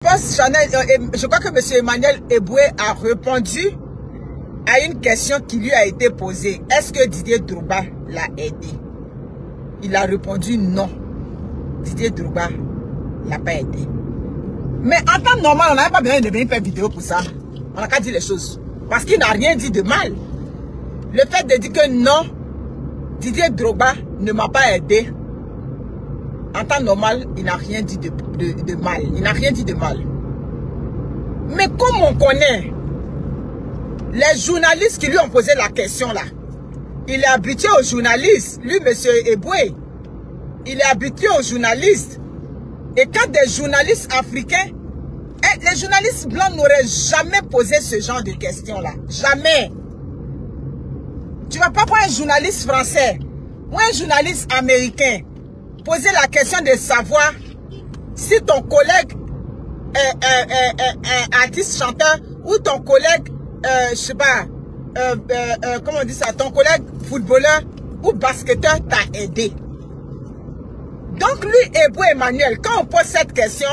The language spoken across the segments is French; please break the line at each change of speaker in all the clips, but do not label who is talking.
pense, je crois que M. Emmanuel Eboué a répondu à une question qui lui a été posée. Est-ce que Didier Drogba l'a aidé? Il a répondu non. Didier Drogba ne l'a pas aidé. Mais en temps normal, on n'avait pas besoin de venir faire vidéo pour ça. On n'a qu'à dire les choses. Parce qu'il n'a rien dit de mal. Le fait de dire que non, Didier Drogba ne m'a pas aidé, en temps normal, il n'a rien dit de mal. Il n'a rien dit de mal. Mais comme on connaît les journalistes qui lui ont posé la question là, il est habitué aux journalistes. Lui, M. Eboué, il est habitué aux journalistes. Et quand des journalistes africains, les journalistes blancs n'auraient jamais posé ce genre de questions là. Jamais. Tu ne vas pas voir un journaliste français ou un journaliste américain poser la question de savoir si ton collègue est artiste chanteur ou ton collègue, je sais pas, comment on dit ça, ton collègue footballeur ou basketteur t'a aidé. Donc lui, Eboué Emmanuel, quand on pose cette question,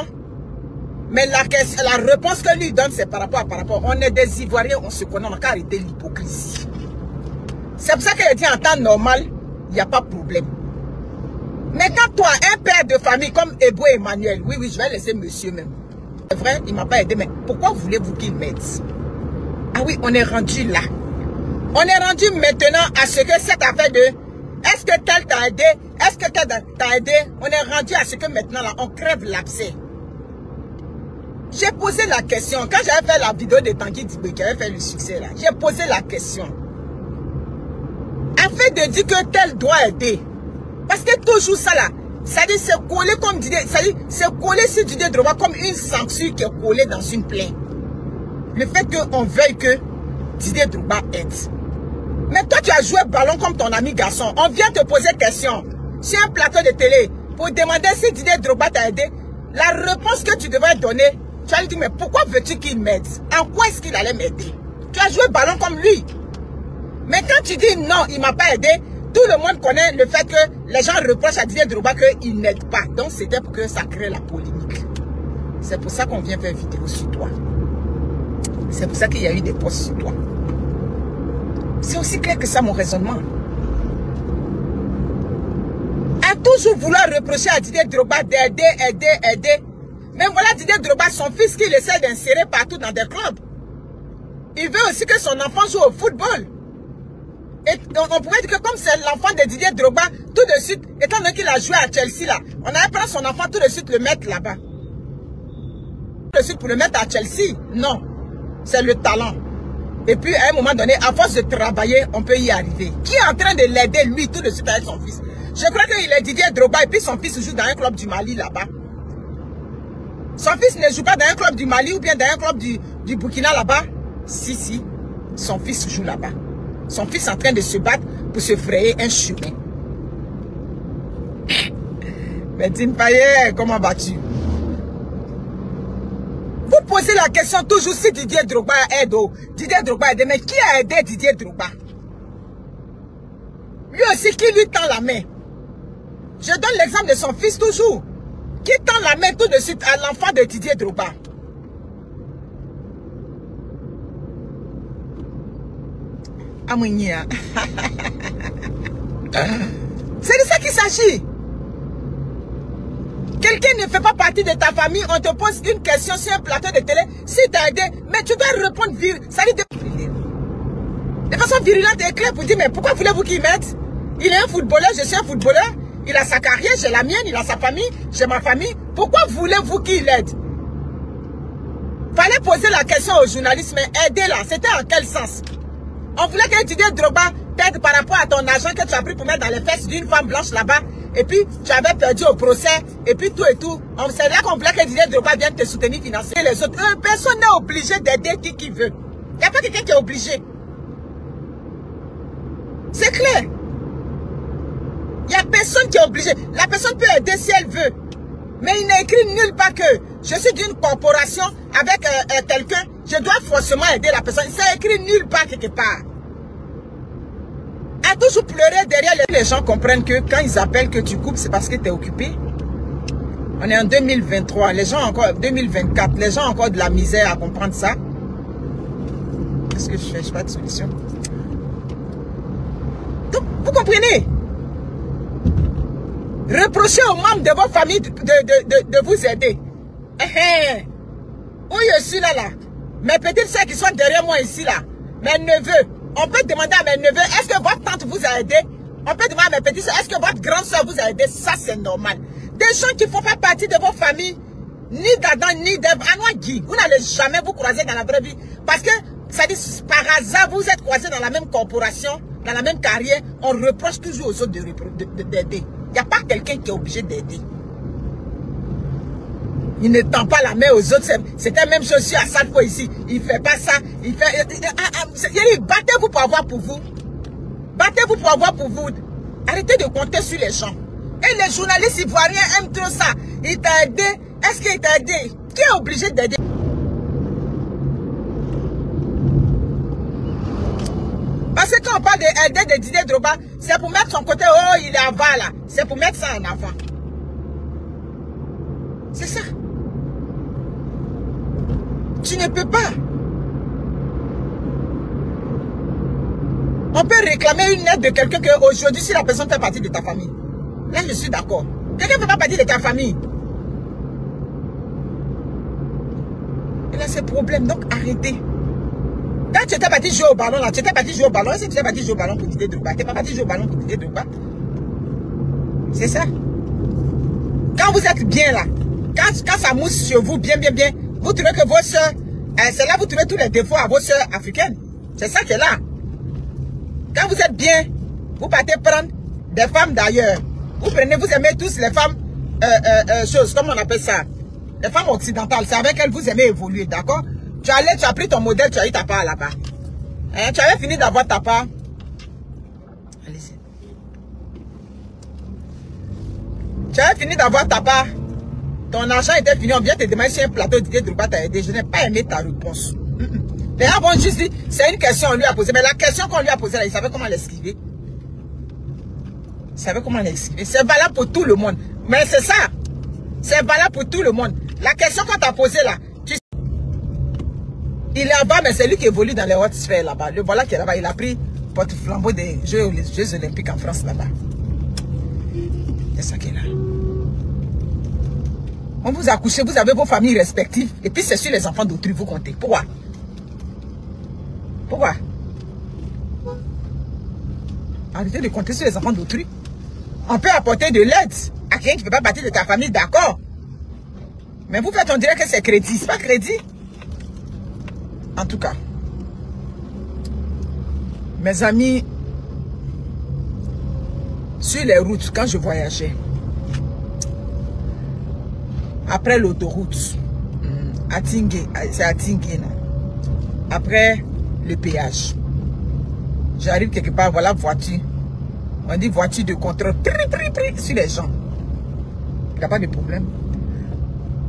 mais la réponse que lui donne, c'est par rapport. On est des Ivoiriens, on se connaît, on n'a qu'à arrêter l'hypocrisie. C'est pour ça qu'il dit en temps normal, il n'y a pas de problème. Mais quand toi, un père de famille comme Eboué Emmanuel, oui, je vais laisser monsieur même. C'est vrai, il ne m'a pas aidé, mais pourquoi voulez-vous qu'il m'aide? Ah oui, on est rendu là. On est rendu maintenant à ce que cette affaire de est-ce que tel t'a aidé? Est-ce que tel t'a aidé? On est rendu à ce que maintenant là, on crève l'abcès. J'ai posé la question. Quand j'avais fait la vidéo de Tanguy Dibé, qui avait fait le succès là, j'ai posé la question. Afin de dire que tel doit aider. Parce que toujours ça là, c'est-à-dire c'est collé comme Didier, c'est-à-dire c'est collé sur Didier Drogba comme une censure qui est collée dans une plaie. Le fait qu'on veuille que Didier Drogba aide. Mais toi tu as joué ballon comme ton ami garçon. On vient te poser question sur un plateau de télé pour demander si Didier Drogba t'a aidé. La réponse que tu devrais donner, tu vas lui dire mais pourquoi veux-tu qu'il m'aide? En quoi est-ce qu'il allait m'aider? Tu as joué ballon comme lui. Mais quand tu dis non, il ne m'a pas aidé, tout le monde connaît le fait que les gens reprochent à Didier Drogba qu'il n'aide pas. Donc c'était pour que ça crée la polémique. C'est pour ça qu'on vient faire vidéo sur toi. C'est pour ça qu'il y a eu des posts sur toi. C'est aussi clair que ça mon raisonnement. À toujours vouloir reprocher à Didier Drogba d'aider. Même voilà Didier Drogba, son fils qu'il essaie d'insérer partout dans des clubs. Il veut aussi que son enfant joue au football. Et on pourrait dire que comme c'est l'enfant de Didier Drogba, tout de suite, étant donné qu'il a joué à Chelsea là, on allait prendre son enfant tout de suite le mettre là-bas. Tout de suite pour le mettre à Chelsea. Non. C'est le talent. Et puis à un moment donné, à force de travailler, on peut y arriver. Qui est en train de l'aider lui tout de suite avec son fils? Je crois qu'il est Didier Drogba et puis son fils joue dans un club du Mali là-bas. Son fils ne joue pas dans un club du Mali ou bien dans un club du Burkina là-bas. Si, son fils joue là-bas. Son fils est en train de se battre pour se frayer un chemin. Mais Tim Payet, comment vas-tu? Vous posez la question toujours si Didier Drogba aide. Didier Drogba aide. Mais qui a aidé Didier Drogba? Lui aussi qui lui tend la main. Je donne l'exemple de son fils toujours. Qui tend la main tout de suite à l'enfant de Didier Drogba. Amounia. C'est de ça qu'il s'agit. Quelqu'un ne fait pas partie de ta famille, on te pose une question sur un plateau de télé, si t'as aidé, mais tu dois répondre de façon virulente et claire pour dire, mais pourquoi voulez-vous qu'il m'aide? Il est un footballeur, je suis un footballeur, il a sa carrière, j'ai la mienne, il a sa famille, j'ai ma famille. Pourquoi voulez-vous qu'il aide? Fallait poser la question aux journalistes, mais aider là, c'était en quel sens? On voulait que Didier Drogba t'aide par rapport à ton argent que tu as pris pour mettre dans les fesses d'une femme blanche là-bas. Et puis, tu avais perdu au procès. Et puis, tout et tout. C'est là qu'on voulait que Didier Drogba vienne te soutenir financièrement. Les autres, personne n'est obligé d'aider qui veut. Il n'y a pas quelqu'un qui est obligé. C'est clair. Il n'y a personne qui est obligé. La personne peut aider si elle veut. Mais il n'est écrit nulle part que je suis d'une corporation avec quelqu'un. Je dois forcément aider la personne. C'est écrit nulle part quelque part. À toujours pleurer derrière les gens comprennent que quand ils appellent que tu coupes, c'est parce que tu es occupé. On est en 2023. Les gens encore, 2024. Les gens ont encore de la misère à comprendre ça. Qu'est-ce que je fais? Je n'ai pas de solution. Donc, vous comprenez? Reprochez aux membres de vos familles de vous aider. Où je suis là, mes petites soeurs qui sont derrière moi ici, là, mes neveux, on peut demander à mes neveux, est-ce que votre tante vous a aidé? On peut demander à mes petites soeurs, est-ce que votre grande soeur vous a aidé? Ça, c'est normal. Des gens qui ne font pas partie de vos familles, ni d'Adam, ni d'Ève, vous n'allez jamais vous croiser dans la vraie vie. Parce que, ça dit, par hasard, vous êtes croisés dans la même corporation, dans la même carrière, on reproche toujours aux autres d'aider. Il n'y a pas quelqu'un qui est obligé d'aider. Il ne tend pas la main aux autres. C'était la même chose sur Assad ici. Il ne fait pas ça. Il fait... Battez-vous pour avoir pour vous. Battez-vous pour avoir pour vous. Arrêtez de compter sur les gens. Et les journalistes ivoiriens aiment trop ça. Il t'a aidé. Est-ce qu'il t'a aidé? Qui est obligé d'aider? Parce que quand on parle d'aider de Didier Drogba, c'est pour mettre son côté, oh, il est avant là. C'est pour mettre ça en avant. C'est ça. Tu ne peux pas. On peut réclamer une aide de quelqu'un que aujourd'hui, si la personne fait partie de ta famille. Là, je suis d'accord. Quelqu'un ne fait pas partie de ta famille. Il a ses problèmes, donc arrêtez. Quand tu étais parti jouer au ballon, là, tu étais parti jouer au ballon. Est-ce que tu étais parti jouer au ballon pour Didier Drogba? Tu n'es pas parti jouer au ballon pour Didier Drogba? C'est ça. Quand vous êtes bien là, quand ça mousse sur vous, bien, vous trouvez que vos soeurs, c'est là vous trouvez tous les défauts à vos soeurs africaines. C'est ça qui est là. Quand vous êtes bien, vous partez prendre des femmes d'ailleurs. Vous aimez tous les femmes, comment on appelle ça? Les femmes occidentales, c'est avec elles vous aimez évoluer, d'accord? Tu as pris ton modèle, tu as eu ta part là-bas. Hein, tu avais fini d'avoir ta part. Allez-y. Tu avais fini d'avoir ta part. Ton argent était fini, on vient te demander sur un plateau Didier Drogba t'a aidé. Je n'ai pas aimé ta réponse. Les gens vont juste dire, c'est une question qu'on lui a posée. Mais la question qu'on lui a posée là, il savait comment l'esquiver. Il savait comment l'esquiver. C'est valable pour tout le monde. Mais c'est ça. C'est valable pour tout le monde. La question qu'on t'a posée là, il est là-bas, mais c'est lui qui évolue dans les hautes sphères là-bas. Le voilà qui est là-bas. Il a pris porte-flambeau des Jeux Olympiques en France là-bas. C'est ça qui est là. On vous a couché, vous avez vos familles respectives. Et puis c'est sur les enfants d'autrui, vous comptez. Pourquoi? Pourquoi? Arrêtez de compter sur les enfants d'autrui. On peut apporter de l'aide à quelqu'un qui ne fait pas partie de ta famille, d'accord. Mais vous faites, on dirait que c'est crédit. C'est pas crédit. En tout cas, mes amis, sur les routes, quand je voyageais, après l'autoroute, à Tingué, c'est à Tingué, non? Après le péage, j'arrive quelque part, voilà voiture. On dit voiture de contrôle, sur les gens. Il n'y a pas de problème.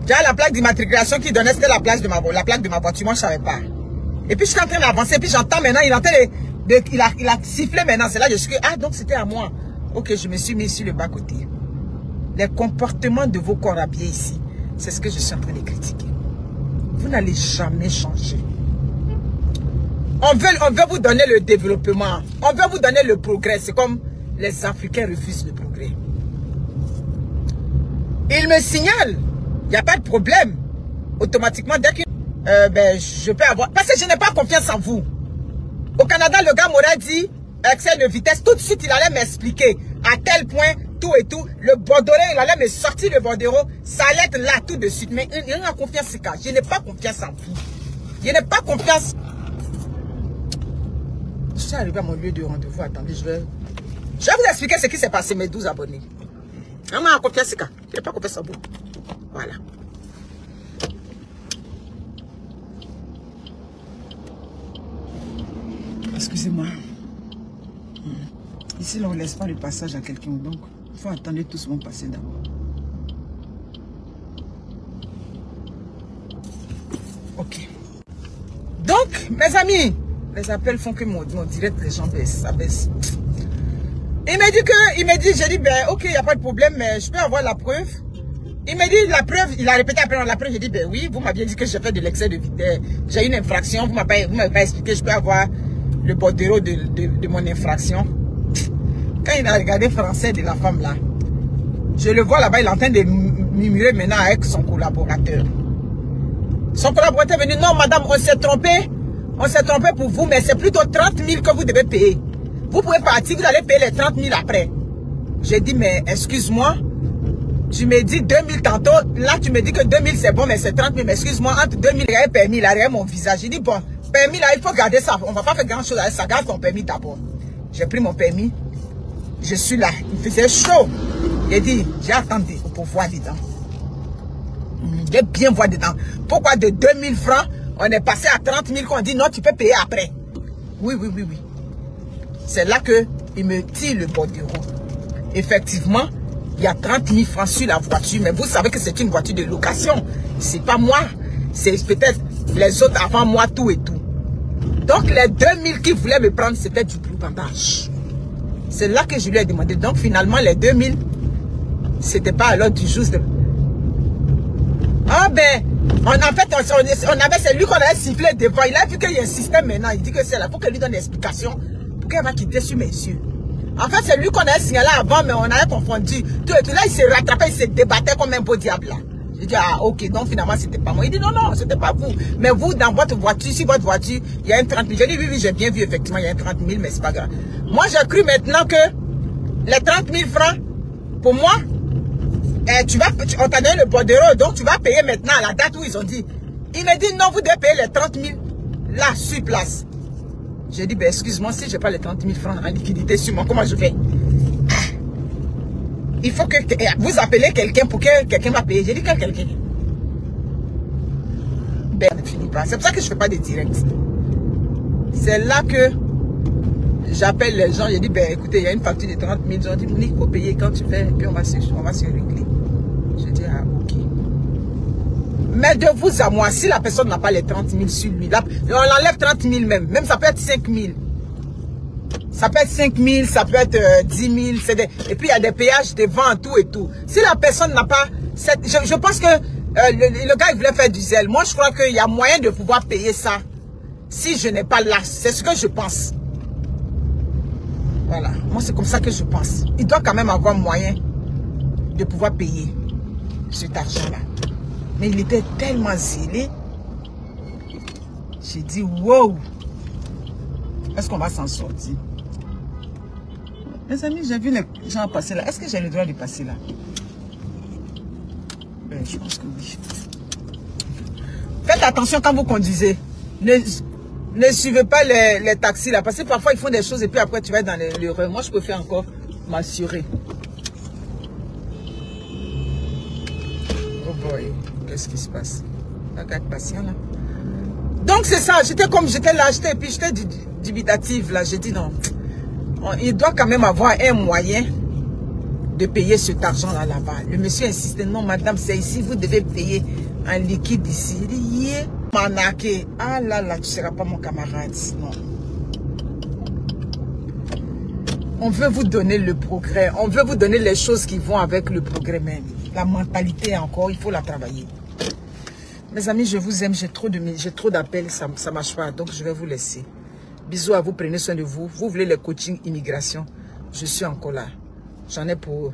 Tu as la plaque d'immatriculation qui donnait, c'était la plaque de ma voiture, moi je ne savais pas. Et puis je suis en train d'avancer, puis j'entends maintenant, il a sifflé maintenant, c'est là que je suis, ah donc c'était à moi. Ok, je me suis mis sur le bas-côté. Les comportements de vos corps habillés ici, c'est ce que je suis en train de critiquer. Vous n'allez jamais changer. On veut vous donner le développement, on veut vous donner le progrès, c'est comme les Africains refusent le progrès. Ils me signalent, il n'y a pas de problème. Automatiquement, dès que je peux avoir... Parce que je n'ai pas confiance en vous. Au Canada, le gars m'aurait dit, excès de vitesse, tout de suite, il allait m'expliquer à tel point, tout et tout. Le bordereau, il allait me sortir le bordereau, ça allait être là tout de suite. Mais il n'y a pas confiance, je n'ai pas confiance en vous. Je n'ai pas confiance. Je suis arrivé à mon lieu de rendez-vous. Attendez, je vais vous expliquer ce qui s'est passé, mes 12 abonnés. Je n'ai pas confiance en vous. Voilà. Excusez-moi. Ici, là, on ne laisse pas le passage à quelqu'un. Donc, il faut attendre tous mon passer d'abord. Ok. Donc, mes amis, les appels font que mon direct, les gens baissent. Ça baisse. Il me dit, j'ai dit, ben, ok, il n'y a pas de problème, mais je peux avoir la preuve Il me dit la preuve, il a répété après la preuve. J'ai dit, ben oui, vous m'aviez dit que j'ai fait de l'excès de vitesse. J'ai une infraction, vous m'avez pas expliqué, je peux avoir le bordereau de mon infraction. Quand il a regardé français de la femme là, je le vois là-bas, il est en train de murmurer maintenant avec son collaborateur. Son collaborateur est venu, non madame, on s'est trompé pour vous, mais c'est plutôt 30 000 que vous devez payer. Vous pouvez partir, vous allez payer les 30 000 après. J'ai dit, mais excuse-moi, tu me dis 2000 tantôt, là tu me dis que 2000 c'est bon, mais c'est 30 000, mais excuse-moi, entre 2000 et permis, là, regarde mon visage. J'ai dit, bon, permis là, il faut garder ça, on va pas faire grand chose avec ça, garde ton permis d'abord. J'ai pris mon permis, je suis là, il faisait chaud. J'ai dit, j'ai attendu pour voir dedans. J'ai bien voir dedans. Pourquoi de 2000 francs, on est passé à 30 000 qu'on dit non, tu peux payer après. Oui. C'est là qu'il me tire le bordereau. Effectivement, il y a 30 000 francs sur la voiture, mais vous savez que c'est une voiture de location. C'est pas moi. C'est peut-être les autres avant moi, tout et tout. Donc les 2000 qui voulaient me prendre, c'était du brigandage. C'est là que je lui ai demandé. Donc finalement, les 2000, c'était pas à l'heure du jour. Ah ben, en fait, c'est lui qu'on avait sifflé devant. Il a vu qu'il y a un système maintenant. Il dit que c'est là. Il faut qu'elle lui donne des explications pour qu'elle va quitter sur mes yeux. En fait, c'est lui qu'on avait signalé avant, mais on avait confondu. Tout et tout. Là, il s'est rattrapé, il se débattait comme un beau diable là. J'ai dit, ah ok, donc finalement, c'était pas moi. Il dit, non, c'était pas vous. Mais vous, dans votre voiture, si votre voiture, il y a un 30 000. J'ai dit, oui, j'ai bien vu, effectivement, il y a un 30 000, mais c'est pas grave. Moi, j'ai cru maintenant que les 30 000 francs, pour moi, on t'a donné le bordereau, donc tu vas payer maintenant à la date où ils ont dit. Il me dit, non, vous devez payer les 30 000 là, sur place. J'ai dit, ben excuse-moi, si je n'ai pas les 30 000 francs en liquidité sur moi, comment je fais? Il faut que vous appelez quelqu'un pour que quelqu'un va payer. J'ai dit, quel quelqu'un? Ben, ne finit pas. C'est pour ça que je ne fais pas de direct. C'est là que j'appelle les gens. J'ai dit, ben écoutez, il y a une facture de 30 000. Ils ont dit, Monique, il faut payer quand tu fais, et puis on va se régler. Je dis, ah, ok. Mais de vous à moi, si la personne n'a pas les 30 000 sur lui, là, on enlève 30 000 même. Même ça peut être 5 000. Ça peut être 5 000, ça peut être 10 000. Et puis il y a des péages devant, tout et tout. Si la personne n'a pas... Je pense que le gars, il voulait faire du zèle. Moi, je crois qu'il y a moyen de pouvoir payer ça. Si je n'ai pas là, c'est ce que je pense. Voilà. Moi, c'est comme ça que je pense. Il doit quand même avoir moyen de pouvoir payer cet argent-là. Mais il était tellement zélé. J'ai dit, wow. Est-ce qu'on va s'en sortir? Mes amis, j'ai vu les gens passer là. Est-ce que j'ai le droit de passer là? Ben, je pense que oui. Faites attention quand vous conduisez. Ne suivez pas les taxis là. Parce que parfois, ils font des choses et puis après, tu vas être dans l'erreur. Moi, je préfère encore m'assurer. Oh boy. Qu'est-ce qui se passe? Regarde patient là. Donc c'est ça, j'étais là, j'étais dubitative là, j'ai dit non. Il doit quand même avoir un moyen de payer cet argent là là-bas. Le monsieur insistait, non madame, c'est ici, vous devez payer en liquide ici. Il dit, yeah. Manaké, ah là là, tu ne seras pas mon camarade, non. On veut vous donner le progrès, on veut vous donner les choses qui vont avec le progrès même. La mentalité encore, il faut la travailler. Mes amis, je vous aime, j'ai trop d'appels, ça ne marche pas, donc je vais vous laisser. Bisous à vous, prenez soin de vous. Vous voulez les coachings immigration, je suis encore là. J'en ai pour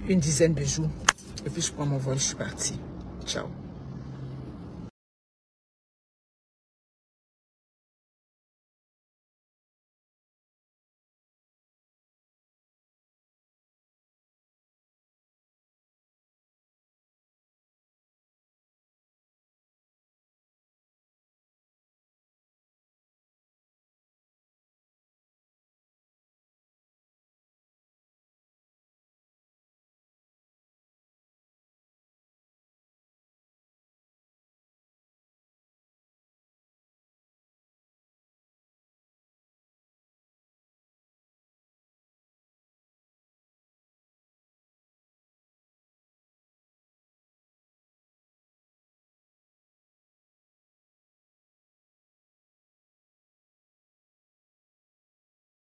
une dizaine de jours. Et puis je prends mon vol, je suis parti. Ciao.